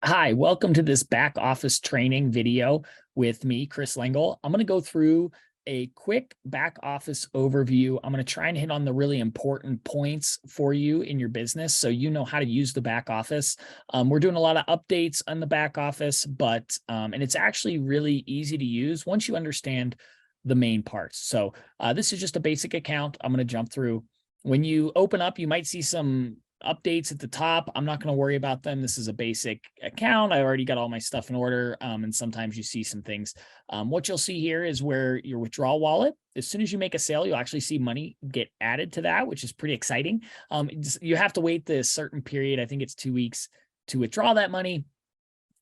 Hi, welcome to this back office training video with me, Chris Lengel. I'm going to go through a quick back office overview. I'm going to try and hit on the really important points for you in your business so you know how to use the back office. We're doing a lot of updates on the back office, but and it's actually really easy to use once you understand the main parts. So this is just a basic account. I'm going to jump through. When you open up, you might see some updates at the top. I'm not going to worry about them. This is a basic account. I already got all my stuff in order. And sometimes you see some things. What you'll see here is where your withdrawal wallet, as soon as you make a sale, you'll actually see money get added to that, which is pretty exciting. You have to wait this certain period. I think it's 2 weeks to withdraw that money,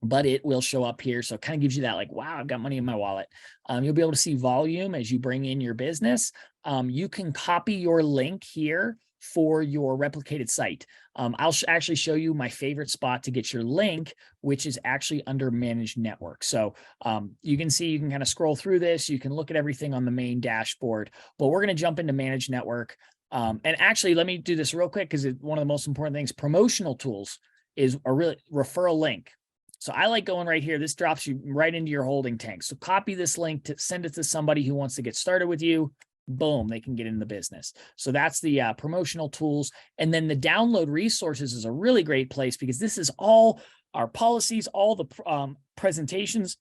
but it will show up here. So it kind of gives you that like, wow, I've got money in my wallet. You'll be able to see volume as you bring in your business. You can copy your link here for your replicated site. I'll actually show you my favorite spot to get your link, which is actually under managed network. So you can see, you can kind of scroll through this. You can look at everything on the main dashboard, but we're going to jump into managed network. And actually, let me do this real quick because one of the most important things, promotional tools is a really referral link. So I like going right here. This drops you right into your holding tank. So copy this link to send it to somebody who wants to get started with you. Boom, they can get in the business. So that's the promotional tools. And then the download resources is a really great place because this is all our policies, all the presentations,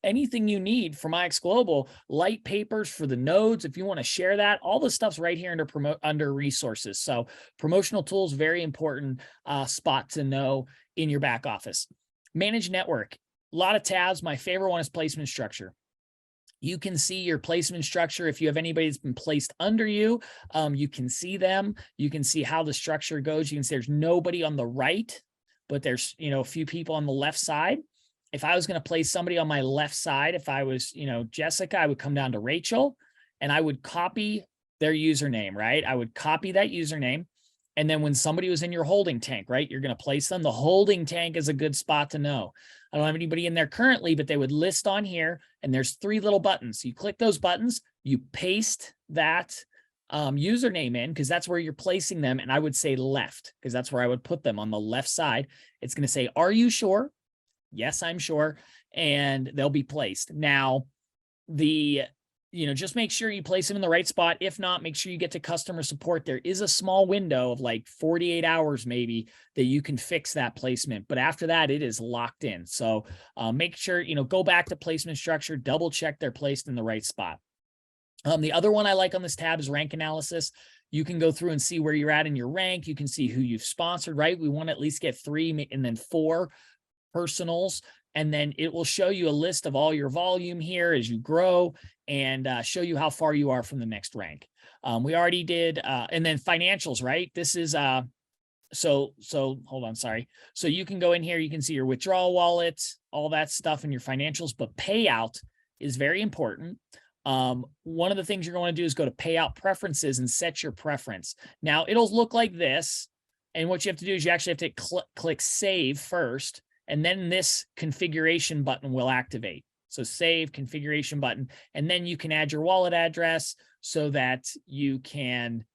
anything you need from IX Global, light papers for the nodes. If you want to share that, all the stuff's right here under resources. So promotional tools, very important spot to know in your back office. Manage network, a lot of tabs. My favorite one is placement structure. You can see your placement structure. If you have anybody that's been placed under you, you can see them. You can see how the structure goes. You can see there's nobody on the right, but there's, a few people on the left side. If I was going to place somebody on my left side, if I was, Jessica, I would come down to Rachel and I would copy their username, right? I would copy that username. And then when somebody was in your holding tank, right, you're going to place them. The holding tank is a good spot to know. I don't have anybody in there currently, but they would list on here and there's 3 little buttons. You click those buttons, you paste that username in because that's where you're placing them. And I would say left because that's where I would put them on the left side. It's going to say, are you sure? Yes, I'm sure. And they'll be placed. Now, just make sure you place them in the right spot. If not, make sure you get to customer support. There is a small window of like 48 hours maybe that you can fix that placement. But after that, it is locked in. So make sure, go back to placement structure, double check they're placed in the right spot. The other one I like on this tab is rank analysis. You can go through and see where you're at in your rank. You can see who you've sponsored, right? We want to at least get 3 and then 4 personals. And then it will show you a list of all your volume here as you grow and show you how far you are from the next rank. We already did, and then financials, right? This is, so hold on, sorry. So you can go in here, you can see your withdrawal wallet, all that stuff in your financials, but payout is very important. One of the things you're going to do is go to payout preferences and set your preference. Now it'll look like this. And what you have to do is you actually have to click save first. And then this configuration button will activate. So save configuration button, and then you can add your wallet address so that you can,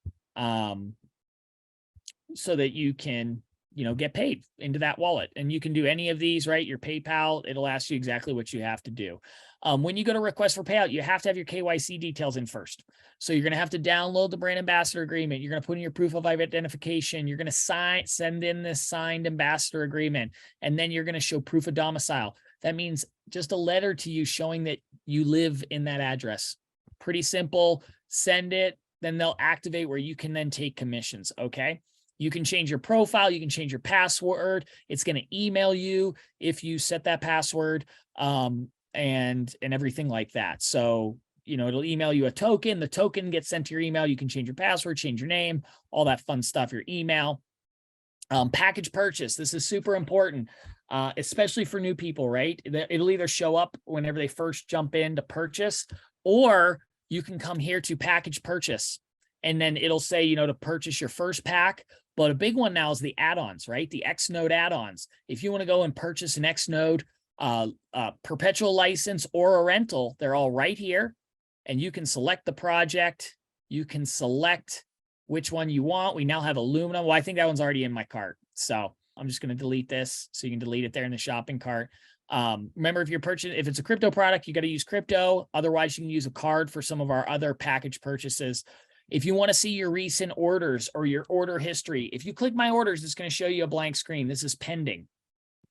get paid into that wallet. And you can do any of these, right? Your PayPal, it'll ask you exactly what you have to do. When you go to request for payout, you have to have your KYC details in first. So you're going to have to download the brand ambassador agreement. You're going to put in your proof of identification. You're going to send in this signed ambassador agreement, and then you're going to show proof of domicile. That means just a letter to you showing that you live in that address. Pretty simple. Send it, then they'll activate where you can then take commissions. Okay. You can change your profile. You can change your password. It's going to email you if you set that password, and everything like that. So, it'll email you a token. The token gets sent to your email. You can change your password, change your name, all that fun stuff, your email. Package purchase. This is super important, especially for new people, right? It'll either show up whenever they first jump in to purchase, or you can come here to package purchase. And then it'll say, to purchase your first pack. But a big one now is the add-ons, right? The Xnode add-ons. If you want to go and purchase an Xnode perpetual license or a rental, they're all right here. And you can select the project. You can select which one you want. We now have aluminum. Well, I think that one's already in my cart. So I'm just going to delete this so you can delete it there in the shopping cart. Remember, if it's a crypto product, you got to use crypto. Otherwise, you can use a card for some of our other package purchases. If you want to see your recent orders or your order history, if you click my orders, it's going to show you a blank screen. This is pending.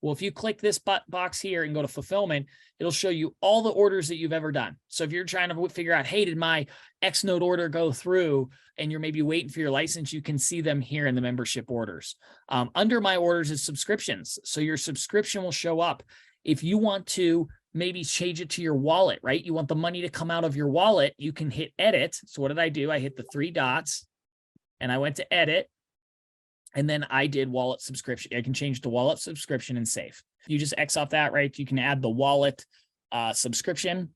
Well, if you click this box here and go to fulfillment, it'll show you all the orders that you've ever done. So if you're trying to figure out, hey, did my X node order go through, and you're maybe waiting for your license, you can see them here in the membership orders. Under my orders is subscriptions. So your subscription will show up. If you want to maybe change it to your wallet, right? You want the money to come out of your wallet, you can hit edit. So what did I do? I hit the 3 dots and I went to edit. And then I did wallet subscription. I can change to wallet subscription and save. You just X off that, right? You can add the wallet subscription.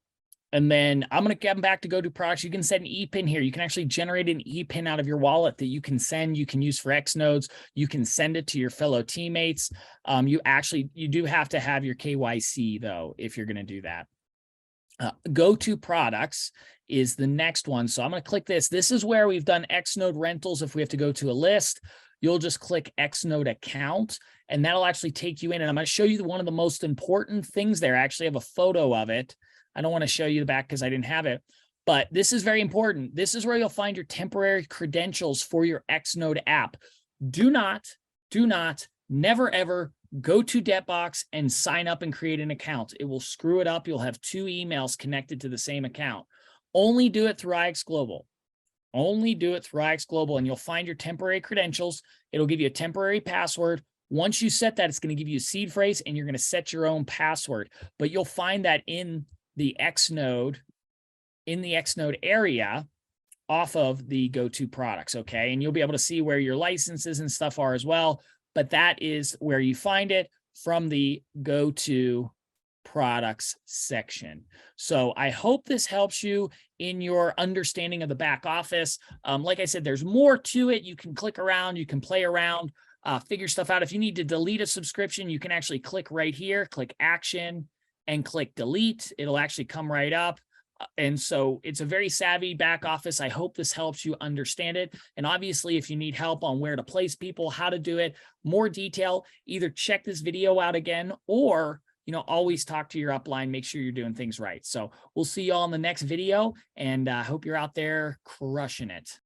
And then I'm going to come back to go to products. You can set an ePIN here. You can actually generate an ePIN out of your wallet that you can send. You can use for X nodes. You can send it to your fellow teammates. You do have to have your KYC though, if you're going to do that. Go to products is the next one. So I'm going to click this. This is where we've done X node rentals. If we have to go to a list, you'll just click X node account, and that'll actually take you in. And I'm going to show you one of the most important things there. I actually have a photo of it. I don't want to show you the back because I didn't have it, but this is very important. This is where you'll find your temporary credentials for your X node app. Do not, never, ever go to Debtbox and sign up and create an account. It will screw it up. You'll have 2 emails connected to the same account. Only do it through IX Global. Only do it through IX Global, and you'll find your temporary credentials. It'll give you a temporary password. Once you set that, it's going to give you a seed phrase, and you're going to set your own password. But you'll find that in the X node area off of the go-to products, okay? And you'll be able to see where your licenses and stuff are as well. But that is where you find it from the go-to products section. So I hope this helps you in your understanding of the back office. Like I said, there's more to it. You can click around, you can play around, figure stuff out. If you need to delete a subscription, you can actually click right here, click action and click delete. It'll actually come right up. And so it's a very savvy back office. I hope this helps you understand it. And obviously, if you need help on where to place people, how to do it, more detail, either check this video out again, or always talk to your upline, make sure you're doing things right. So we'll see you all in the next video, and I hope you're out there crushing it.